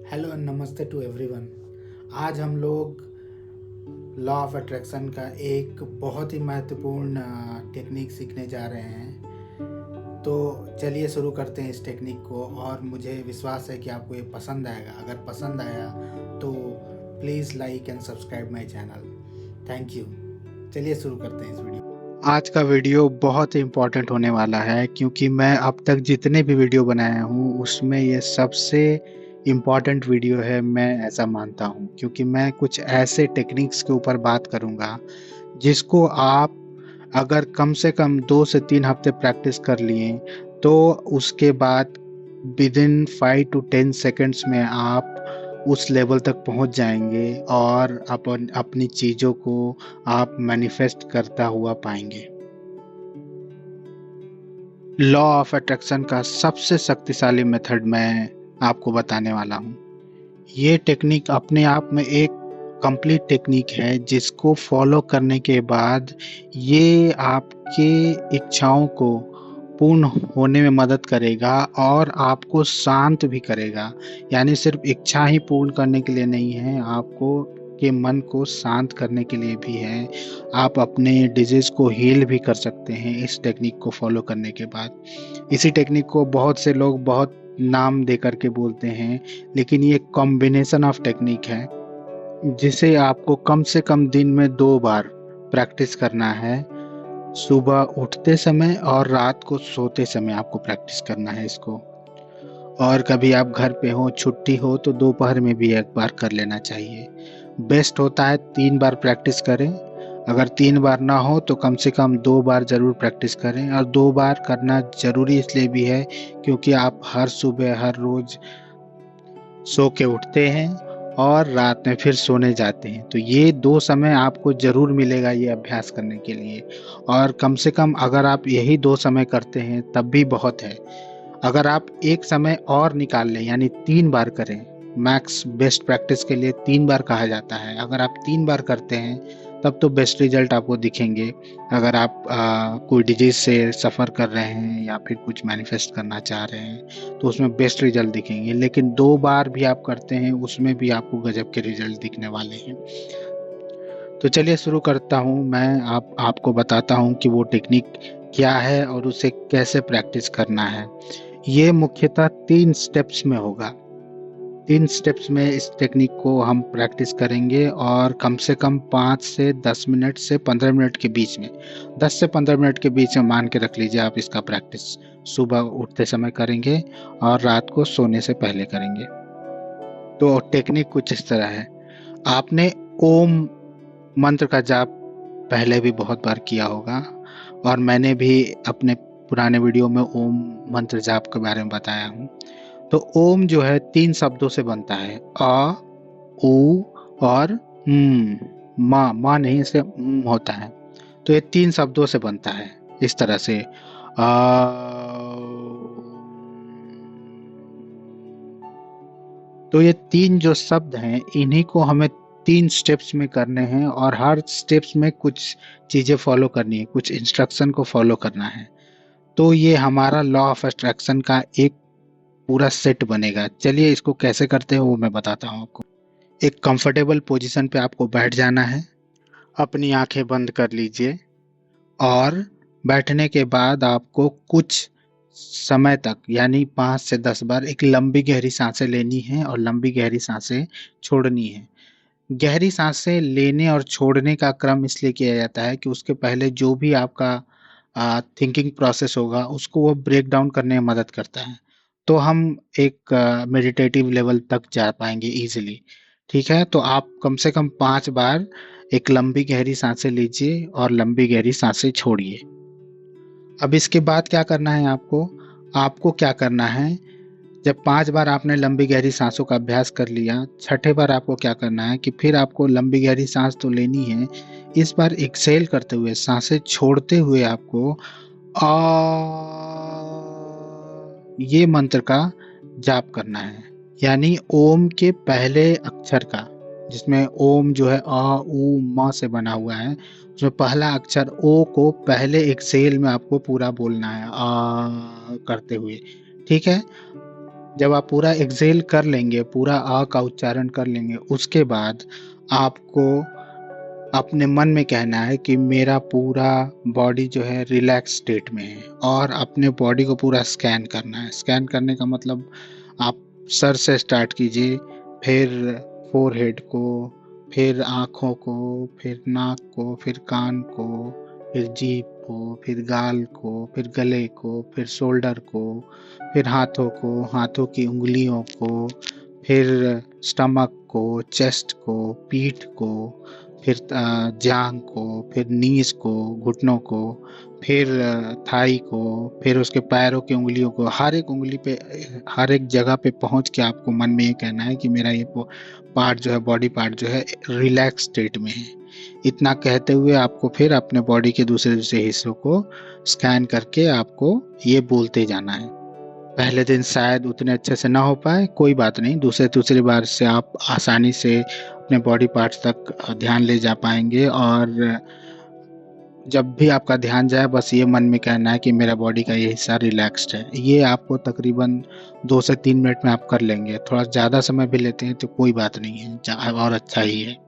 Hello and नमस्ते to everyone. आज हम लोग लॉ ऑफ अट्रैक्शन का एक बहुत ही महत्वपूर्ण टेक्निक सीखने जा रहे हैं। तो चलिए शुरू करते हैं इस टेक्निक को, और मुझे विश्वास है कि आपको ये पसंद आएगा। अगर पसंद आया तो please like and subscribe my channel. Thank you. चलिए शुरू करते हैं इस वीडियो। आज का वीडियो बहुत ही इम्पोर्टेंट होने वाला है, क्योंकि मैं अब तक जितने भी वीडियो बनाया हूँ उसमें ये सबसे इम्पॉर्टेंट वीडियो है, मैं ऐसा मानता हूँ। क्योंकि मैं कुछ ऐसे टेक्निक्स के ऊपर बात करूँगा जिसको आप अगर कम से कम 2 से 3 हफ्ते प्रैक्टिस कर लिए तो उसके बाद विद इन 5 टू 10 सेकंड्स में आप उस लेवल तक पहुंच जाएंगे और अपनी चीज़ों को आप मैनिफेस्ट करता हुआ पाएंगे। लॉ ऑफ अट्रैक्शन का सबसे शक्तिशाली मेथड मैं आपको बताने वाला हूँ। ये टेक्निक अपने आप में एक कंप्लीट टेक्निक है, जिसको फॉलो करने के बाद ये आपके इच्छाओं को पूर्ण होने में मदद करेगा और आपको शांत भी करेगा। यानी सिर्फ इच्छा ही पूर्ण करने के लिए नहीं है, आपको के मन को शांत करने के लिए भी है। आप अपने डिजीज को हील भी कर सकते हैं इस टेक्निक को फॉलो करने के बाद। इसी टेक्निक को बहुत से लोग बहुत नाम दे करके बोलते हैं, लेकिन ये कॉम्बिनेशन ऑफ टेक्निक है जिसे आपको कम से कम दिन में 2 बार प्रैक्टिस करना है। सुबह उठते समय और रात को सोते समय आपको प्रैक्टिस करना है इसको। और कभी आप घर पे हो, छुट्टी हो, तो दोपहर में भी एक बार कर लेना चाहिए। बेस्ट होता है 3 बार प्रैक्टिस करें। अगर 3 बार ना हो तो कम से कम 2 बार ज़रूर प्रैक्टिस करें। और 2 बार करना ज़रूरी इसलिए भी है क्योंकि आप हर सुबह हर रोज़ सो के उठते हैं और रात में फिर सोने जाते हैं, तो ये 2 समय आपको ज़रूर मिलेगा ये अभ्यास करने के लिए। और कम से कम अगर आप यही 2 समय करते हैं तब भी बहुत है। अगर आप एक समय और निकाल लें यानी 3 बार करें, मैक्स बेस्ट प्रैक्टिस के लिए 3 बार कहा जाता है। अगर आप 3 बार करते हैं तब तो बेस्ट रिजल्ट आपको दिखेंगे। अगर आप कोई डिजीज से सफ़र कर रहे हैं या फिर कुछ मैनिफेस्ट करना चाह रहे हैं तो उसमें बेस्ट रिजल्ट दिखेंगे। लेकिन 2 बार भी आप करते हैं उसमें भी आपको गजब के रिजल्ट दिखने वाले हैं। तो चलिए शुरू करता हूँ। मैं आपको बताता हूँ कि वो टेक्निक क्या है और उसे कैसे प्रैक्टिस करना है। ये मुख्यतः 3 स्टेप्स में होगा। 3 स्टेप्स में इस टेक्निक को हम प्रैक्टिस करेंगे और कम से कम 5 से 10 मिनट से 15 मिनट के बीच में, 10 से 15 मिनट के बीच में मान के रख लीजिए आप इसका प्रैक्टिस। सुबह उठते समय करेंगे और रात को सोने से पहले करेंगे। तो टेक्निक कुछ इस तरह है। आपने ओम मंत्र का जाप पहले भी बहुत बार किया होगा और मैंने भी अपने पुराने वीडियो में ओम मंत्र जाप के बारे में बताया हूँ। तो ओम जो है 3 शब्दों से बनता है, अ, उ और माँ नहीं, इसे होता है। तो ये 3 शब्दों से बनता है इस तरह से। तो ये 3 जो शब्द हैं इन्हीं को हमें 3 स्टेप्स में करने हैं और हर स्टेप्स में कुछ चीज़ें फॉलो करनी है, कुछ इंस्ट्रक्शन को फॉलो करना है। तो ये हमारा लॉ ऑफ अट्रैक्शन का एक पूरा सेट बनेगा। चलिए इसको कैसे करते हैं वो मैं बताता हूँ आपको। एक कंफर्टेबल पोजीशन पे आपको बैठ जाना है। अपनी आंखें बंद कर लीजिए और बैठने के बाद आपको कुछ समय तक यानी 5 से 10 बार एक लंबी गहरी सांसें लेनी है और लंबी गहरी सांसें छोड़नी है। गहरी सांसें लेने और छोड़ने का क्रम इसलिए किया जाता है कि उसके पहले जो भी आपका थिंकिंग प्रोसेस होगा उसको वो ब्रेक डाउन करने में मदद करता है। तो हम एक मेडिटेटिव लेवल तक जा पाएंगे इजीली। ठीक है, तो आप कम से कम 5 बार एक लंबी गहरी सांसें लीजिए और लंबी गहरी सांसें छोड़िए। अब इसके बाद क्या करना है आपको? आपको क्या करना है, जब 5 बार आपने लंबी गहरी सांसों का अभ्यास कर लिया, छठे बार आपको क्या करना है कि फिर आपको लंबी गहरी सांस तो लेनी है। इस बार एक्सहेल करते हुए, सांसें छोड़ते हुए आपको आ ये मंत्र का जाप करना है। यानी ओम के पहले अक्षर का, जिसमें ओम जो है आ उ म से बना हुआ है, उसमें पहला अक्षर ओ को पहले एक्सहेल में आपको पूरा बोलना है आ करते हुए। ठीक है, जब आप पूरा एक्सेल कर लेंगे, पूरा आ का उच्चारण कर लेंगे, उसके बाद आपको अपने मन में कहना है कि मेरा पूरा बॉडी जो है रिलैक्स स्टेट में है, और अपने बॉडी को पूरा स्कैन करना है। स्कैन करने का मतलब आप सर से स्टार्ट कीजिए, फिर फोरहेड को, फिर आँखों को, फिर नाक को, फिर कान को, फिर जीभ को, फिर गाल को, फिर गले को, फिर शोल्डर को, फिर हाथों को, हाथों की उँगलियों को, फिर स्टमक को, चेस्ट को, पीठ को, फिर जांघ को, फिर नीज को, घुटनों को, फिर थाई को, फिर उसके पैरों की उँगलियों को, हर एक उँगली पे, हर एक जगह पे पहुंच के आपको मन में ये कहना है कि मेरा ये पार्ट जो है, बॉडी पार्ट जो है रिलैक्स स्टेट में है। इतना कहते हुए आपको फिर अपने बॉडी के दूसरे दूसरे हिस्सों को स्कैन करके आपको ये बोलते जाना है। पहले दिन शायद उतने अच्छे से ना हो पाए, कोई बात नहीं, दूसरे दूसरी बार से आप आसानी से अपने बॉडी पार्ट्स तक ध्यान ले जा पाएंगे। और जब भी आपका ध्यान जाए, बस ये मन में कहना है कि मेरा बॉडी का ये हिस्सा रिलैक्स्ड है। ये आपको तकरीबन 2 से 3 मिनट में आप कर लेंगे। थोड़ा ज़्यादा समय भी लेते हैं तो कोई बात नहीं है, और अच्छा ही है।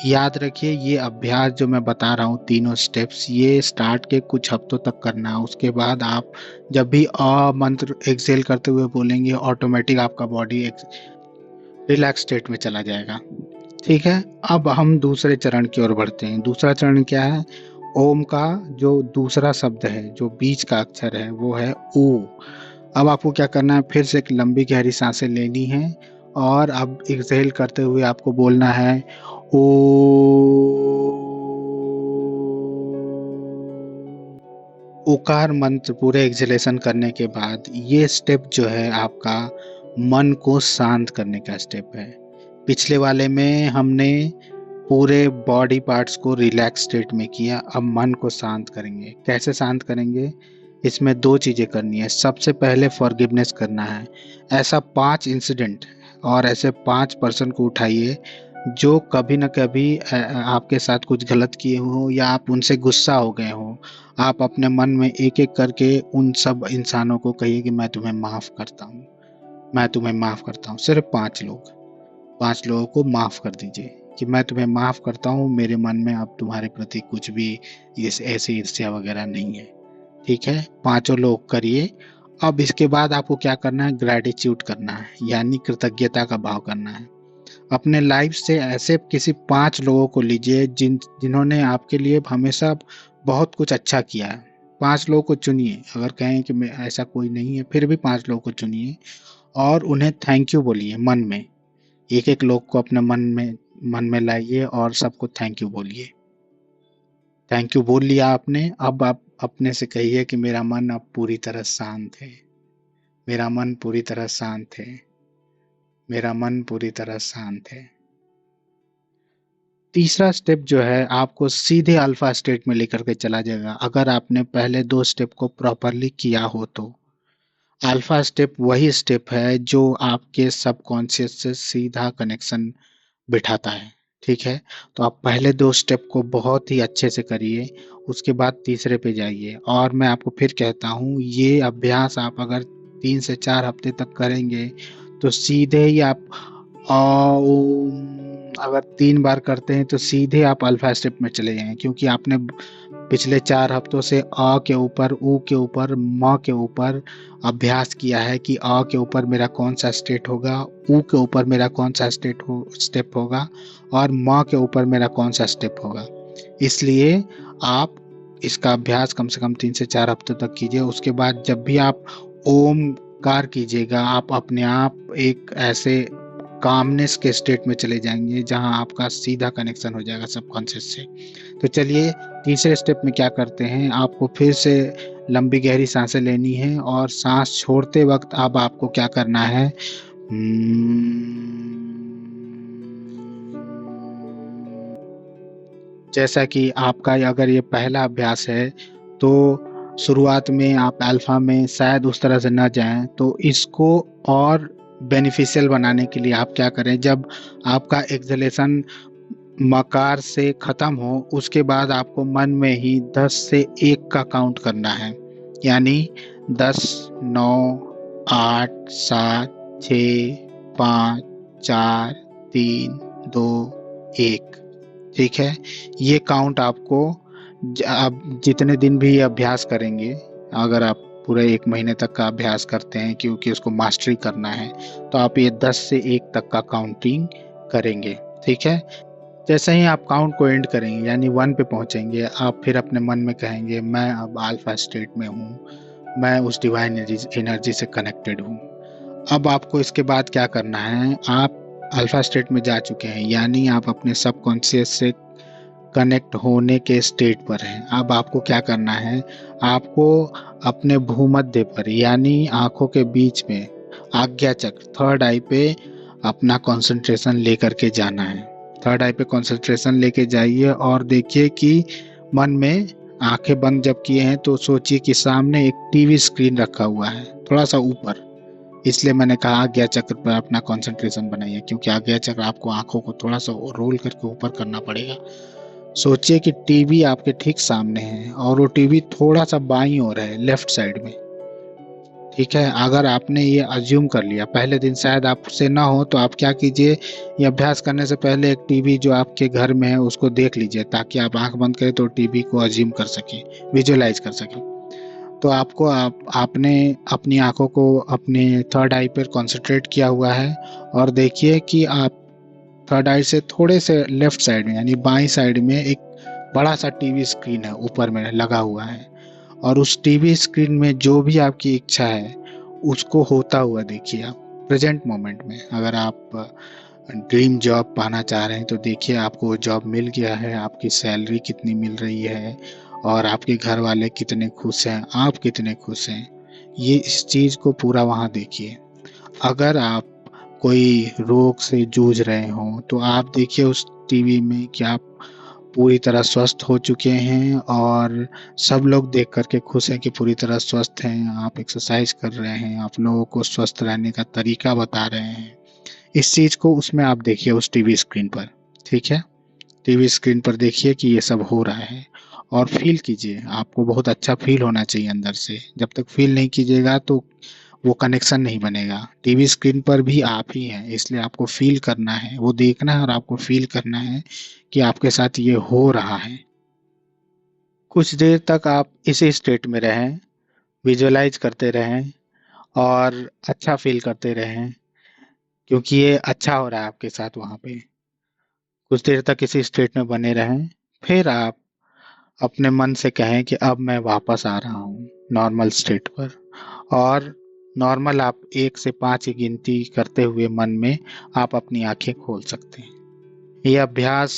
याद रखिए, ये अभ्यास जो मैं बता रहा हूँ, तीनों स्टेप्स, ये स्टार्ट के कुछ हफ्तों तक करना है। उसके बाद आप जब भी अ मंत्र एक्सेल करते हुए बोलेंगे, ऑटोमेटिक आपका बॉडी रिलैक्स स्टेट में चला जाएगा। ठीक है, अब हम दूसरे चरण की ओर बढ़ते हैं। दूसरा चरण क्या है? ओम का जो दूसरा शब्द है, जो बीच का अक्षर है, वो है ऊ। अब आपको क्या करना है? फिर से एक लंबी गहरी सांसें लेनी है, और अब एक्सहेल करते हुए आपको बोलना है ओ। ओकार मंत्र पूरे एक्सहेलेशन करने के बाद ये स्टेप जो है आपका मन को शांत करने का स्टेप है। पिछले वाले में हमने पूरे बॉडी पार्ट्स को रिलैक्स स्टेट में किया, अब मन को शांत करेंगे। कैसे शांत करेंगे? इसमें 2 चीजें करनी है। सबसे पहले फॉरगिवनेस करना है। ऐसा 5 इंसिडेंट और ऐसे 5 पर्सन को उठाइए जो कभी न कभी आपके साथ कुछ गलत किए हो, या आप उनसे गुस्सा हो गए हो। आप अपने मन में एक एक करके उन सब इंसानों को कहिए कि मैं तुम्हें माफ करता हूँ, मैं तुम्हें माफ करता हूँ। सिर्फ 5 लोगों को माफ कर दीजिए कि मैं तुम्हें माफ करता हूँ, मेरे मन में अब तुम्हारे प्रति कुछ भी इस ऐसी ईर्ष्या वगैरह नहीं है। ठीक है, 5 लोग करिए। अब इसके बाद आपको क्या करना है? ग्रैटिट्यूड करना है, यानी कृतज्ञता का भाव करना है। अपने लाइफ से ऐसे किसी 5 लोगों को लीजिए जिन्होंने आपके लिए हमेशा बहुत कुछ अच्छा किया है। 5 लोगों को चुनिए। अगर कहें कि मैं ऐसा कोई नहीं है, फिर भी 5 लोगों को चुनिए और उन्हें थैंक यू बोलिए मन में। एक एक लोग को अपने मन में लाइए और सबको थैंक यू बोलिए। थैंक यू बोल लिया आपने, अब आप अपने से कहिए कि मेरा मन अब पूरी तरह शांत है, मेरा मन पूरी तरह शांत है, मेरा मन पूरी तरह शांत है। तीसरा स्टेप जो है आपको सीधे अल्फा स्टेट में लेकर के चला जाएगा, अगर आपने पहले 2 स्टेप को प्रॉपरली किया हो तो। अल्फा स्टेप वही स्टेप है जो आपके सबकॉन्शियस से सीधा कनेक्शन बिठाता है। ठीक है, तो आप पहले 2 स्टेप को बहुत ही अच्छे से करिए, उसके बाद तीसरे पे जाइए। और मैं आपको फिर कहता हूँ, ये अभ्यास आप अगर 3 से 4 हफ्ते तक करेंगे तो सीधे ही आप अगर 3 बार करते हैं तो सीधे आप अल्फा स्टेप में चले जाएंगे, क्योंकि आपने पिछले 4 हफ्तों से अ के ऊपर, ऊ के ऊपर, म के ऊपर अभ्यास किया है कि अ के ऊपर मेरा कौन सा स्टेट होगा, ऊ के ऊपर मेरा कौन सा स्टेप होगा, और म के ऊपर मेरा कौन सा स्टेप होगा। इसलिए आप इसका अभ्यास कम से कम 3 से 4 हफ्ते तक कीजिए। उसके बाद जब भी आप ओमकार कीजिएगा, आप अपने आप एक ऐसे कामनेस के स्टेट में चले जाएंगे जहां आपका सीधा कनेक्शन हो जाएगा सबकॉन्शियस से। तो चलिए तीसरे स्टेप में क्या करते हैं, आपको फिर से लंबी गहरी सांसें लेनी है, और सांस छोड़ते वक्त अब आपको क्या करना है, जैसा कि आपका अगर ये पहला अभ्यास है तो शुरुआत में आप अल्फा में शायद उस तरह से ना जाएं, तो इसको और बेनिफिशियल बनाने के लिए आप क्या करें, जब आपका एक्सहेलेशन मकार से खत्म हो, उसके बाद आपको मन में ही 10 से 1 का काउंट करना है। यानी 10, 9, 8 7 6 5 4 3 2 1। ठीक है, ये काउंट आपको आप जितने दिन भी ये अभ्यास करेंगे, अगर आप पूरे 1 महीने तक का अभ्यास करते हैं क्योंकि उसको मास्टरी करना है, तो आप ये 10 से 1 तक का काउंटिंग करेंगे। ठीक है, जैसे ही आप काउंट को एंड करेंगे यानी 1 पे पहुंचेंगे, आप फिर अपने मन में कहेंगे मैं अब अल्फा स्टेट में हूँ, मैं उस डिवाइन एनर्जी से कनेक्टेड हूँ। अब आपको इसके बाद क्या करना है, आप अल्फा स्टेट में जा चुके हैं यानी आप अपने सबकॉन्शियस से कनेक्ट होने के स्टेट पर हैं। अब आपको क्या करना है, आपको अपने भूमध्य पर यानी आंखों के बीच में आज्ञा चक्र थर्ड आई पे अपना कंसंट्रेशन लेकर के जाना है। थर्ड आई पे कंसंट्रेशन लेके जाइए और देखिए कि मन में आंखें बंद जब किए हैं तो सोचिए कि सामने एक टीवी स्क्रीन रखा हुआ है थोड़ा सा ऊपर। इसलिए मैंने कहा आज्ञा चक्र पर अपना कंसंट्रेशन बनाइए, क्योंकि आज्ञा चक्र आपको आंखों को थोड़ा सा रोल करके ऊपर करना पड़ेगा। सोचिए कि टीवी आपके ठीक सामने है और वो टीवी थोड़ा सा बाईं ओर है, लेफ्ट साइड में। ठीक है, अगर आपने ये अज्यूम कर लिया, पहले दिन शायद आपसे ना हो, तो आप क्या कीजिए, ये अभ्यास करने से पहले एक टीवी जो आपके घर में है उसको देख लीजिए, ताकि आप आंख बंद करें तो टीवी को अज्यूम कर सके, विजुअलाइज कर सके। तो आपको आपने अपनी आंखों को अपने थर्ड आई पर कंसंट्रेट किया हुआ है और देखिए कि आप थर्ड आई से थोड़े से लेफ्ट साइड में यानी बाईं साइड में एक बड़ा सा टीवी स्क्रीन है, ऊपर में लगा हुआ है, और उस टीवी स्क्रीन में जो भी आपकी इच्छा है उसको होता हुआ देखिए आप प्रेजेंट मोमेंट में। अगर आप ड्रीम जॉब पाना चाह रहे हैं तो देखिए आपको वो जॉब मिल गया है, आपकी सैलरी कितनी मिल रही है और आपके घर वाले कितने खुश हैं, आप कितने खुश हैं, ये इस चीज़ को पूरा वहाँ देखिए। अगर आप कोई रोग से जूझ रहे हो तो आप देखिए उस टीवी में कि आप पूरी तरह स्वस्थ हो चुके हैं और सब लोग देख करके खुश हैं कि पूरी तरह स्वस्थ हैं, आप एक्सरसाइज कर रहे हैं, आप लोगों को स्वस्थ रहने का तरीका बता रहे हैं। इस चीज़ को उसमें आप देखिए उस टीवी स्क्रीन पर। ठीक है, टीवी स्क्रीन पर देखिए कि ये सब हो रहा है और फील कीजिए, आपको बहुत अच्छा फील होना चाहिए अंदर से। जब तक फील नहीं कीजिएगा तो वो कनेक्शन नहीं बनेगा। टीवी स्क्रीन पर भी आप ही हैं, इसलिए आपको फील करना है, वो देखना है और आपको फील करना है कि आपके साथ ये हो रहा है। कुछ देर तक आप इसी स्टेट में रहें, विजुअलाइज करते रहें और अच्छा फील करते रहें, क्योंकि ये अच्छा हो रहा है आपके साथ वहाँ पे। कुछ देर तक इसी स्टेट में बने रहें, फिर आप अपने मन से कहें कि अब मैं वापस आ रहा हूँ नॉर्मल स्टेट पर। और नॉर्मल आप 1 से 5 की गिनती करते हुए मन में आप अपनी आंखें खोल सकते हैं। ये अभ्यास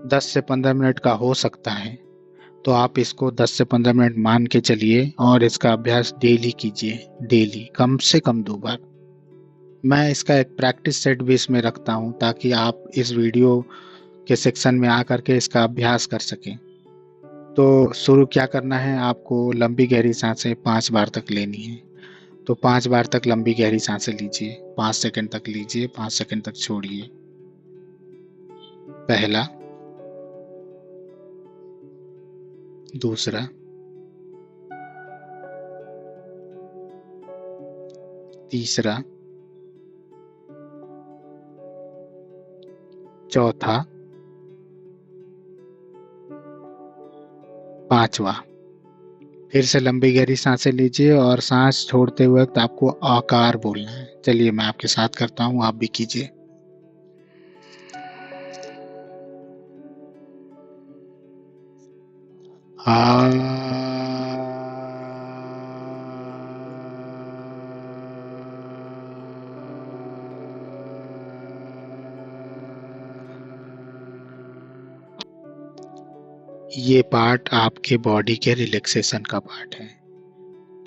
10 से 15 मिनट का हो सकता है, तो आप इसको 10 से 15 मिनट मान के चलिए और इसका अभ्यास डेली कीजिए, डेली कम से कम 2 बार। मैं इसका एक प्रैक्टिस सेट भी इसमें रखता हूँ ताकि आप इस वीडियो के सेक्शन में आकर के इसका अभ्यास कर सकें। तो शुरू क्या करना है, आपको लंबी गहरी सांसें 5 बार तक लेनी है। तो 5 बार तक लंबी गहरी सांसें लीजिए, 5 सेकंड तक लीजिए, 5 सेकंड तक छोड़िए। पहला, दूसरा, तीसरा, चौथा, पांचवा। फिर से लंबी गहरी सांसें लीजिए और सांस छोड़ते वक्त आपको आकार बोलना है। चलिए मैं आपके साथ करता हूँ, आप भी कीजिए। ये पार्ट आपके बॉडी के रिलैक्सेशन का पार्ट है।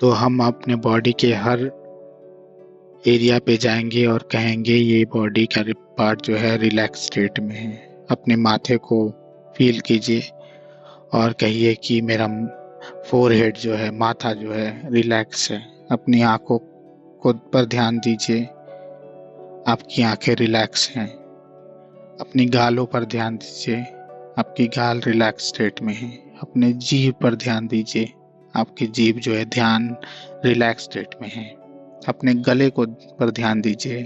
तो हम अपने बॉडी के हर एरिया पे जाएंगे और कहेंगे ये बॉडी का पार्ट जो है रिलैक्स स्टेट में है। अपने माथे को फील कीजिए और कहिए कि मेरा फोरहेड जो है, माथा जो है रिलैक्स है। अपनी आंखों को पर ध्यान दीजिए, आपकी आंखें रिलैक्स हैं। अपनी गालों पर ध्यान दीजिए, आपकी गाल रिलैक्स स्टेट में है। अपने जीभ पर ध्यान दीजिए, आपकी जीभ जो है ध्यान रिलैक्स स्टेट में है। अपने गले को पर ध्यान दीजिए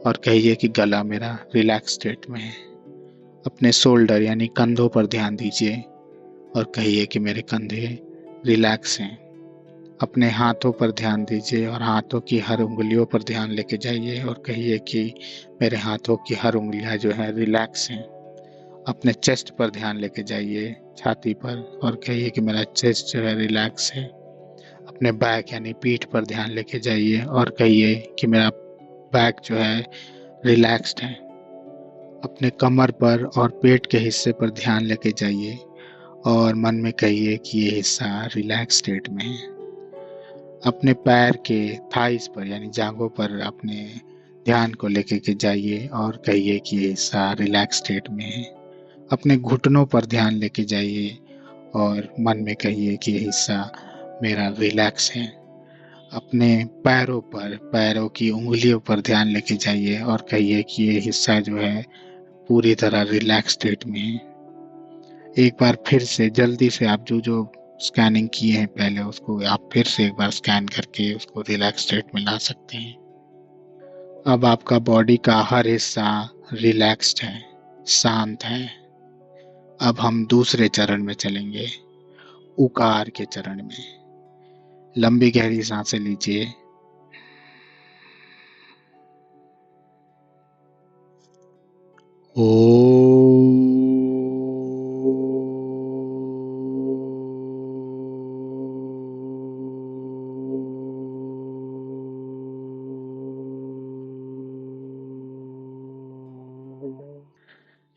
और कहिए कि गला मेरा रिलैक्स स्टेट में है। अपने शोल्डर यानी कंधों पर ध्यान दीजिए और कहिए कि मेरे कंधे रिलैक्स हैं। अपने हाथों पर ध्यान दीजिए और हाथों की हर उंगलियों पर ध्यान लेके जाइए और कहिए कि मेरे हाथों की हर उंगलियां जो है रिलैक्स हैं। अपने चेस्ट पर ध्यान लेके जाइए, छाती पर, और कहिए कि मेरा चेस्ट जो है रिलैक्स है। अपने बैक यानी पीठ पर ध्यान लेके जाइए और कहिए कि मेरा बैक जो है रिलैक्स्ड है। अपने कमर पर और पेट के हिस्से पर ध्यान लेके जाइए और मन में कहिए कि ये हिस्सा रिलैक्स स्टेट में है। अपने पैर के थाइस पर यानी जांघों पर अपने ध्यान को लेके के जाइए और कहिए कि ये हिस्सा रिलैक्स स्टेट में है। अपने घुटनों पर ध्यान लेके जाइए और मन में कहिए कि ये हिस्सा मेरा रिलैक्स है। अपने पैरों पर, पैरों की उंगलियों पर ध्यान लेके जाइए और कहिए कि ये हिस्सा जो है पूरी तरह रिलैक्स स्टेट में है। एक बार फिर से जल्दी से आप जो जो स्कैनिंग किए हैं पहले, उसको आप फिर से एक बार स्कैन करके उसको रिलैक्स स्टेट में ला सकते हैं। अब आपका बॉडी का हर हिस्सा रिलैक्स्ड है, शांत है। अब हम दूसरे चरण में चलेंगे, उकार के चरण में। लंबी गहरी सांसें लीजिए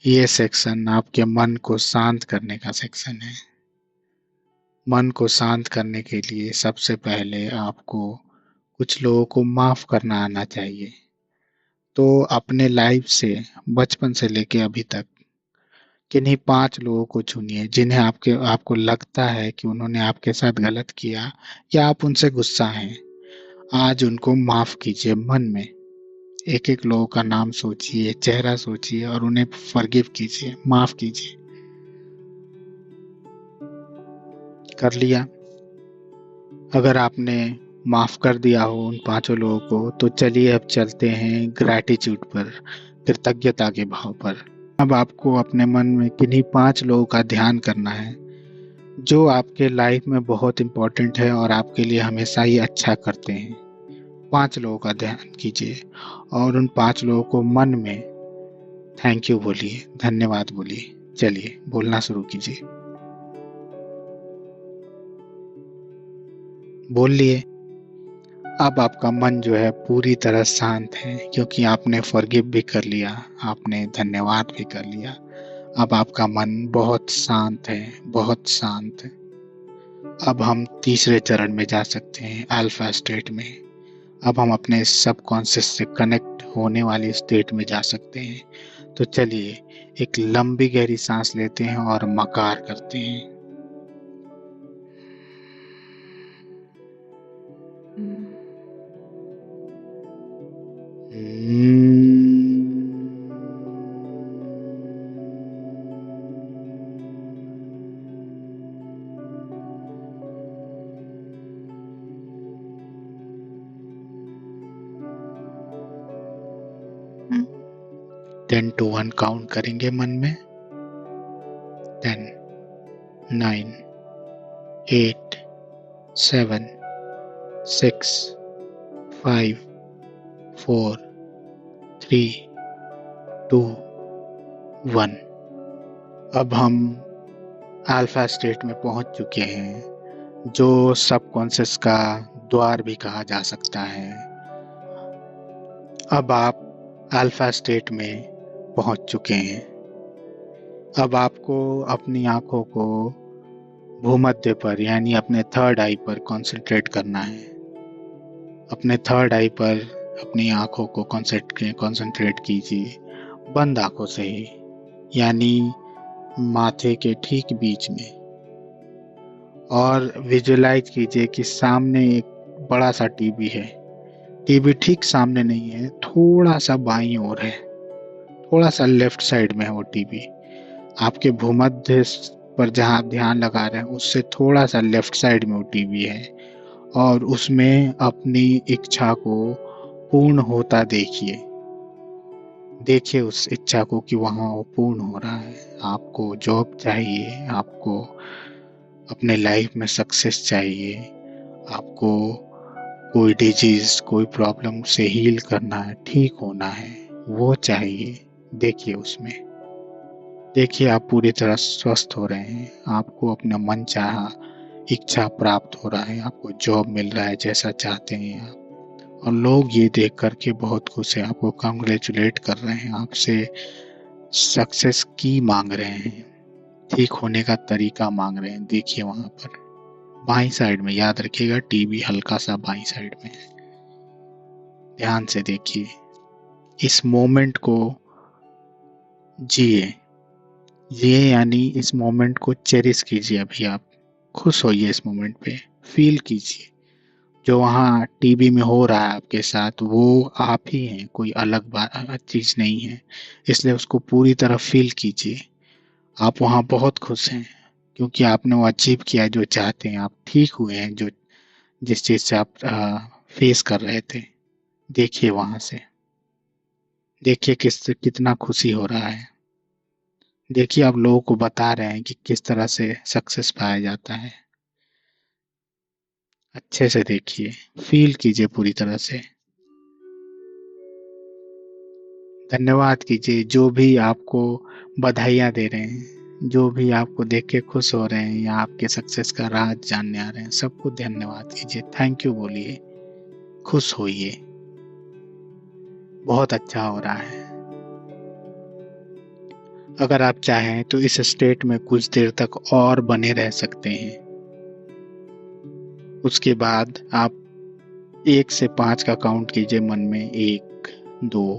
ये सेक्शन आपके मन को शांत करने का सेक्शन है। मन को शांत करने के लिए सबसे पहले आपको कुछ लोगों को माफ करना आना चाहिए। तो अपने लाइफ से, बचपन से लेके अभी तक, किन्हीं 5 लोगों को चुनिए जिन्हें आपको लगता है कि उन्होंने आपके साथ गलत किया या आप उनसे गुस्सा हैं। आज उनको माफ कीजिए। मन में एक एक लोगों का नाम सोचिए, चेहरा सोचिए और उन्हें फॉरगिव कीजिए, माफ कीजिए। कर लिया? अगर आपने माफ कर दिया हो उन 5 लोगों को, तो चलिए अब चलते हैं ग्रैटिट्यूड पर, कृतज्ञता के भाव पर। अब आपको अपने मन में किन्हीं 5 लोगों का ध्यान करना है जो आपके लाइफ में बहुत इम्पोर्टेंट है और आपके लिए हमेशा ही अच्छा करते हैं। 5 लोगों का ध्यान कीजिए और उन 5 लोगों को मन में थैंक यू बोलिए, धन्यवाद बोलिए। चलिए बोलना शुरू कीजिए। बोल लिए? अब आपका मन जो है पूरी तरह शांत है क्योंकि आपने फॉरगिव भी कर लिया, आपने धन्यवाद भी कर लिया। अब आपका मन बहुत शांत है, बहुत शांत है। अब हम तीसरे चरण में जा सकते हैं, अल्फा स्टेट में। अब हम अपने सबकॉन्शियस से कनेक्ट होने वाली स्टेट में जा सकते हैं। तो चलिए एक लंबी गहरी सांस लेते हैं और मकार करते हैं। टेन टू 1 काउंट करेंगे मन में। 10, 9, 8, 7, 6, 5, 4, 3, 2, 1। अब हम अल्फा स्टेट में पहुंच चुके हैं, जो सबकॉन्शियस का द्वार भी कहा जा सकता है। अब आप अल्फा स्टेट में पहुंच चुके हैं। अब आपको अपनी आंखों को भूमध्य पर यानी अपने थर्ड आई पर कंसंट्रेट करना है। अपने थर्ड आई पर अपनी आंखों को कंसंट्रेट कीजिए, बंद आंखों से ही, यानी माथे के ठीक बीच में। और विजुलाइज कीजिए कि सामने एक बड़ा सा टीवी है। टीवी ठीक सामने नहीं है, थोड़ा सा बाईं ओर है, थोड़ा सा लेफ्ट साइड में है वो टीवी। आपके भूमध्य पर जहां आप ध्यान लगा रहे हैं उससे थोड़ा सा लेफ्ट साइड में वो टीवी है। और उसमें अपनी इच्छा को पूर्ण होता देखिए। देखिए उस इच्छा को कि वहाँ वो पूर्ण हो रहा है। आपको जॉब चाहिए, आपको अपने लाइफ में सक्सेस चाहिए, आपको कोई डिजीज, कोई प्रॉब्लम से हील करना है, ठीक होना है, वो चाहिए। देखिए उसमें, देखिए आप पूरी तरह स्वस्थ हो रहे हैं, आपको अपना मन चाहा इच्छा प्राप्त हो रहा है, आपको जॉब मिल रहा है जैसा चाहते हैं आप, और लोग ये देख करके बहुत खुश हैं, आपको कांग्रेचुलेट कर रहे हैं, आपसे सक्सेस की मांग रहे हैं, ठीक होने का तरीका मांग रहे हैं। देखिए वहां पर बाईं साइड में, याद रखिएगा टीवी हल्का सा बाईं साइड में है। ध्यान से देखिए, इस मोमेंट को जिए। जिए यानी इस मोमेंट को चेरिश कीजिए। अभी आप खुश होइए, इस मोमेंट पे फील कीजिए जो वहाँ टीवी में हो रहा है आपके साथ, वो आप ही हैं, कोई अलग बात चीज नहीं है। इसलिए उसको पूरी तरह फील कीजिए। आप वहाँ बहुत खुश हैं क्योंकि आपने वो अचीव किया जो चाहते हैं, आप ठीक हुए हैं जो जिस चीज से आप फेस कर रहे थे। देखिए वहां से, देखिए कितना खुशी हो रहा है। देखिए आप लोगों को बता रहे हैं कि किस तरह से सक्सेस पाया जाता है। अच्छे से देखिए, फील कीजिए पूरी तरह से। धन्यवाद कीजिए जो भी आपको बधाइयाँ दे रहे हैं, जो भी आपको देख के खुश हो रहे हैं या आपके सक्सेस का राज जानने आ रहे हैं, सबको धन्यवाद कीजिए, थैंक यू बोलिए, खुश होइए। बहुत अच्छा हो रहा है। अगर आप चाहें तो इस स्टेट में कुछ देर तक और बने रह सकते हैं। उसके बाद आप 1 से 5 का काउंट कीजिए मन में, 1, 2,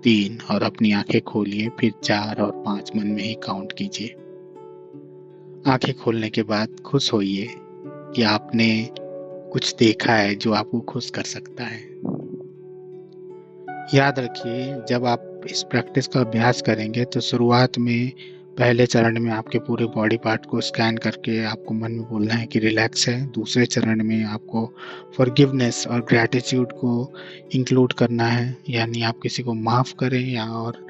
3 और अपनी आंखें खोलिए, फिर 4 और 5 मन में ही काउंट कीजिए। आंखें खोलने के बाद खुश होइए कि आपने कुछ देखा है जो आपको खुश कर सकता है। याद रखिए, जब आप इस प्रैक्टिस का अभ्यास करेंगे तो शुरुआत में पहले चरण में आपके पूरे बॉडी पार्ट को स्कैन करके आपको मन में बोलना है कि रिलैक्स है। दूसरे चरण में आपको फॉरगिवनेस और ग्रैटिट्यूड को इंक्लूड करना है, यानी आप किसी को माफ़ करें या और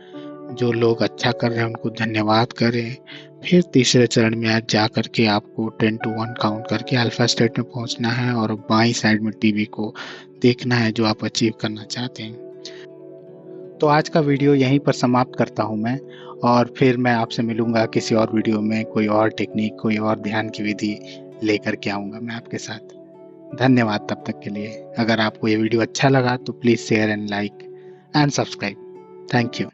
जो लोग अच्छा कर रहे हैं उनको धन्यवाद करें। फिर तीसरे चरण में आप जा करके आपको 10 to 1 काउंट करके अल्फा स्टेट में पहुंचना है और बाईं साइड में टीवी को देखना है जो आप अचीव करना चाहते हैं। तो आज का वीडियो यहीं पर समाप्त करता हूं मैं, और फिर मैं आपसे मिलूंगा किसी और वीडियो में, कोई और टेक्निक, कोई और ध्यान की विधि लेकर के आऊंगा मैं आपके साथ। धन्यवाद तब तक के लिए। अगर आपको ये वीडियो अच्छा लगा तो please share and like and subscribe. Thank you.